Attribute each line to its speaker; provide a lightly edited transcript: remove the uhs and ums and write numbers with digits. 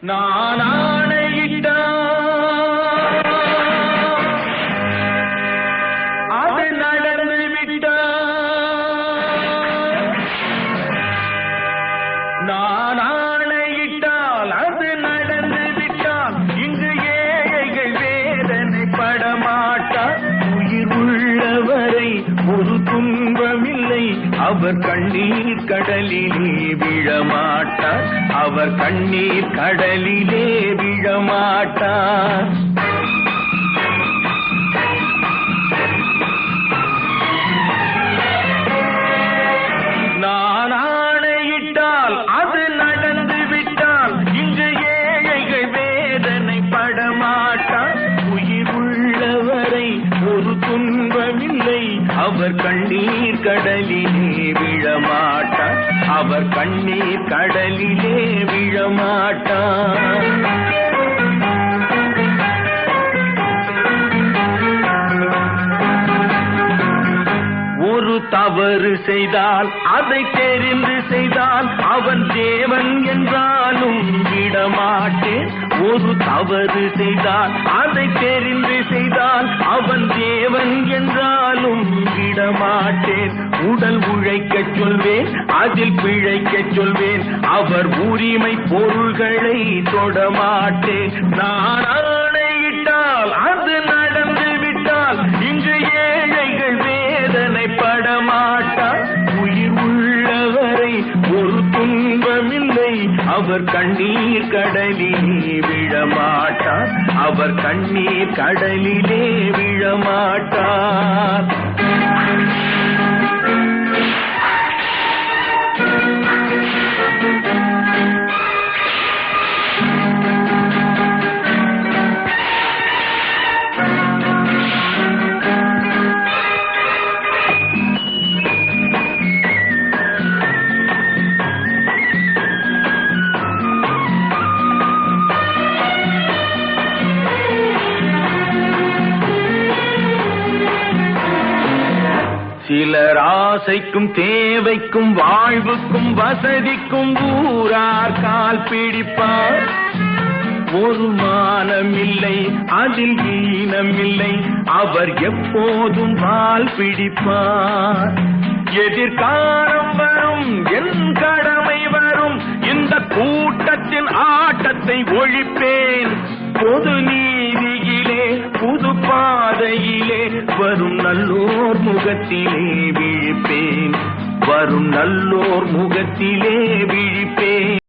Speaker 1: நான் ஆணையிட்டா அது நடந்து விட்டா நான் ஆணையிட்டால் அது நடந்து விட்டால் இங்கு ஏழைகள் வேதனை படமாட்டார். உயிர் உள்ளவரை ஒரு துன்பமில்லை, அவர் கண்ணீர் கடலிலே விழமாட்டார். அவர் கண்ணீர் கடலிலே விழமாட்டார். நான் ஆணையிட்டால் அது நடந்து விட்டால் இங்கு ஏழைகள் வேதனை படமாட்டார். உயிர் உள்ளவரை ஒரு துன்பமில்லை, அவர் கண்ணீர் கடலிலே விழமாட்டார். அவர் கண்ணீர் கடலிலே விழமாட்டார். ஒரு தவறு செய்தால் அதை தெரிந்து செய்தால் அவன் தேவன் என்றாலும் விடமாட்டேன். ஒரு தவறு செய்தால் அதை தெரிந்து செய்தால் அவன் தேவன் என்றாலும் விடமாட்டேன். உடல் உழைக்கச் சொல்வேன், அதில் பிழைக்கச் சொல்வேன், அவர் உரிமை பொருள்களை தொடமாட்டேன். நான் ஆணையிட்டால் அது நடந்து விட்டால் இங்கு ஏழைகள் வேதனை படமாட்டார். உயிர் உள்ளவரை ஒரு துன்பமில்லை, அவர் கண்ணீர் கடலிலே விழமாட்டார். அவர் கண்ணீர் கடலிலே விழமாட்டார். சிலர் ஆசைக்கும் தேவைக்கும் வாழ்வுக்கும் வசதிக்கும் ஊரார் கால் பிடிப்பார். ஒரு மானமில்லை, அதில் ஈனமில்லை, அவர் எப்போதும் வால் பிடிப்பார். எதிர்காலம் வரும், என் கடமை வரும், இந்த கூட்டத்தின் ஆட்டத்தை ஒழிப்பேன். பொது நீதியிலே புது பாதையிலே வரும் நல்லோர் முகத்திலே விழிப்பேன். வரும் நல்லோர் முகத்திலே விழிப்பேன்.